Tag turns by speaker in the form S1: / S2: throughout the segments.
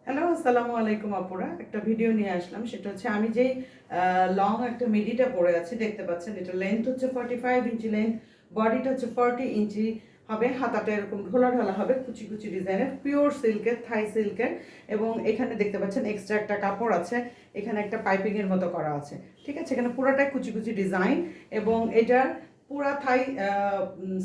S1: Hello, আসসালামু আলাইকুম আপুরা। একটা ভিডিও নিয়ে আসলাম, সেটা হচ্ছে আমি যেই লং একটা মিডিটা পরে আছি দেখতে পাচ্ছেন। এটা লেন্থ হচ্ছে 45 ইঞ্চি লেন্থ, বডিটা হচ্ছে 40 ইঞ্চি হবে, হাতাটা এরকম ঢোলা ঢালা হবে, কুচি কুচি ডিজাইনের, পিওর সিল্কের, থাই সিল্কের। এবং এখানে দেখতে পাচ্ছেন এক্সট্রা একটা কাপড় আছে, এখানে একটা পাইপিংয়ের মতো করা আছে। ঠিক আছে, এখানে পুরাটাই কুচি কুচি ডিজাইন এবং এটার পুরা থাই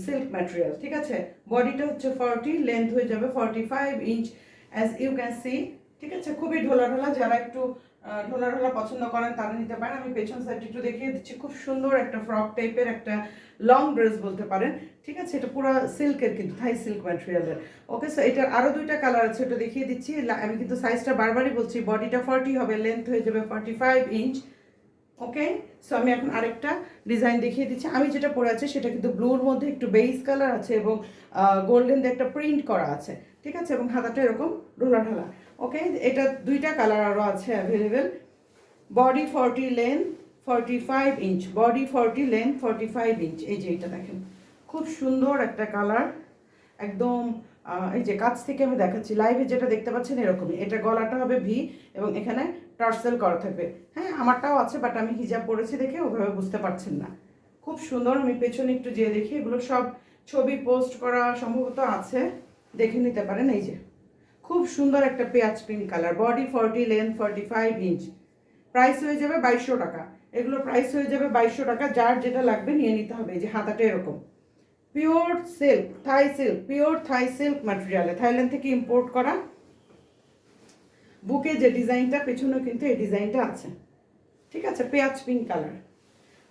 S1: সিল্ক ম্যাটেরিয়াল। ঠিক আছে, বডিটা হচ্ছে 40, লেন্থ হয়ে যাবে 45 inch as you can see. ঠিক আছে, খুবই ঢোলা ঢোলা, যারা একটু ঢোলা ঢোলা পছন্দ করেন তারা নিতে পারেন। আমি পেছন সাইড একটু দেখিয়ে দিচ্ছি, খুব সুন্দর একটা ফ্রক টাইপের একটা লং ড্রেস বলতে পারেন। ঠিক আছে, এটা পুরো সিল্কের, কিন্তু থাই সিল্ক ম্যাটেরিয়ালের। ওকে, সো এটার আরও দুইটা কালার আছে, ওটা দেখিয়ে দিচ্ছি। আমি কিন্তু সাইজটা বারবারই বলছি, বডিটা 40 হবে, লেন্থ হয়ে যাবে 45 ইঞ্চ। ওকে, সো আমি এখন আরেকটা ডিজাইন দেখিয়ে দিচ্ছি। আমি যেটা পরে আছি সেটা কিন্তু ব্লুর মধ্যে একটু বেস কালার আছে এবং গোল্ডেন দিয়ে একটা প্রিন্ট করা আছে। ঠিক আছে, এবং হাতাটা এরকম ঢোলা ঢালা। ওকে, এটা দুইটা কালার আরও আছে available. Body 40, length 45 inch, body 40, length 45 inch. এই যে এটা দেখেন, খুব সুন্দর একটা কালার, একদম এই যে কাছ থেকে আমি দেখাচ্ছি, লাইভে যেটা দেখতে পাচ্ছেন এরকমই। এটা গলাটা হবে ভি এবং এখানে টার্সেল করা থাকবে। হ্যাঁ, আমারটাও আছে, বাট আমি হিজাব পরেছি দেখে ওভাবে বুঝতে পারছেন না। খুব সুন্দর। আমি পেছনে একটু যেয়ে দেখি, এগুলো সব ছবি পোস্ট করা সম্ভবত আছে, দেখে নিতে পারেন। এই যে খুব সুন্দর একটা পেঁয়াজ pink colour, body 40, length 45 inch. Price হয়ে যাবে 2200 টাকা। এগুলো প্রাইস হয়ে যাবে 2200 টাকা। যার যেটা লাগবে নিয়ে নিতে হবে। এই যে হাতাটা এরকম পিওর সিল্ক, থাই silk, pure Thai silk ম্যাটেরিয়ালে, Thailand থেকে ইম্পোর্ট করা। বুকে যে ডিজাইনটা, পেছনেও কিন্তু এই ডিজাইনটা আছে। ঠিক আছে, পেঁয়াজ পিঙ্ক কালার।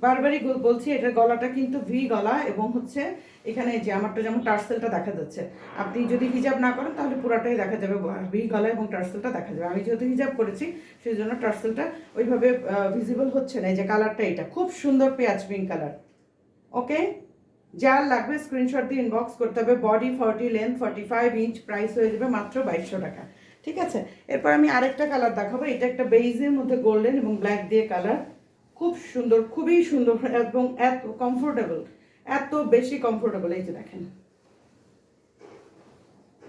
S1: বারবারই বলছি, এটার গলাটা কিন্তু ভি গলা এবং হচ্ছে এখানে যে আমারটা যেমন টার্সেলটা দেখা যাচ্ছে। আপনি যদি হিজাব না করেন তাহলে পুরাটাই দেখা যাবে, ভি গলা এবং টার্সেলটা দেখা যাবে। আমি যেহেতু হিজাব করেছি সেই জন্য টার্সেলটা ওইভাবে ভিজিবল হচ্ছে না। এই যে কালারটা, এটা খুব সুন্দর পেঁয়াজ পিঙ্ক কালার। ওকে, যার লাগবে স্ক্রিনশট দিয়ে ইনবক্স করতে হবে। বডি 40, লেন্থ 45 ইঞ্চ, প্রাইস হয়ে যাবে মাত্র 2200 টাকা। ঠিক আছে, এরপর আমি আরেকটা কালার দেখাবো। এটা একটা বেইজের মধ্যে গোল্ডেন এবং ব্ল্যাক দিয়ে কালার, খুব সুন্দর, খুবই সুন্দর এবং এত কমফোর্টেবল, এত বেশি কমফোর্টেবল। এই যে দেখেন,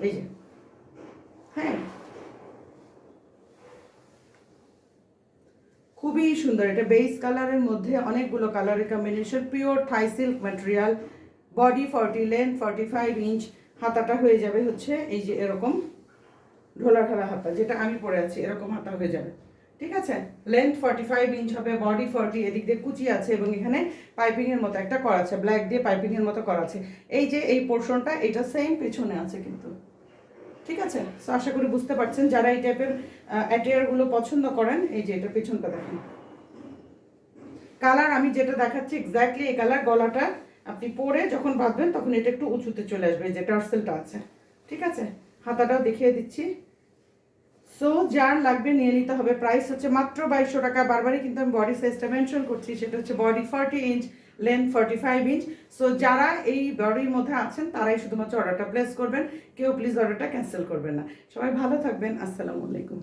S1: এই যে, হ্যাঁ, খুবই সুন্দর। এটা বেস কালারের মধ্যে অনেকগুলো কালারের combination, pure Thai silk material. Body 40, length 45 inch, হাতাটা হয়ে যাবে হচ্ছে এই যে এরকম ঢোলা ঢোলা হাতা, যেটা আমি পরে আছি এরকম হাতা হয়ে যাবে। ঠিক আছে, লেন্থ 45 ইঞ্চ হবে, বডি 40, এদিক দিয়ে কুচি আছে এবং এখানে পাইপিংয়ের মতো একটা করা আছে, ব্ল্যাক দিয়ে পাইপিংয়ের মতো করা আছে। এই যে এই পোর্শনটা, এটা সেম পেছনে আছে কিন্তু। ঠিক আছে, সো আশা করি বুঝতে পারছেন। যারা এই টাইপের অ্যাটেয়ারগুলো পছন্দ করেন, এই যে এটা পেছনটা দেখেন, কালার আমি যেটা দেখাচ্ছি এক্স্যাক্টলি এই কালার। গলাটা আপনি পরে যখন বাঁধবেন তখন এটা একটু উঁচুতে চলে আসবে, যে টার্সেলটা আছে। ঠিক আছে, হাতাটাও দেখিয়ে দিচ্ছি। সো যার লাগবে নিয়ে নিতে হবে। প্রাইস হচ্ছে মাত্র 2200 টাকা। বারবারই কিন্তু আমি বডি সাইজটা মেনশন করছি, সেটা হচ্ছে body 40 inch, length 45 inch. So যারা এই বডির মধ্যে আছেন তারাই শুধুমাত্র অর্ডারটা প্লেস করবেন, কেউ প্লিজ অর্ডারটা ক্যান্সেল করবেন না। সবাই ভালো থাকবেন, আসসালামু আলাইকুম।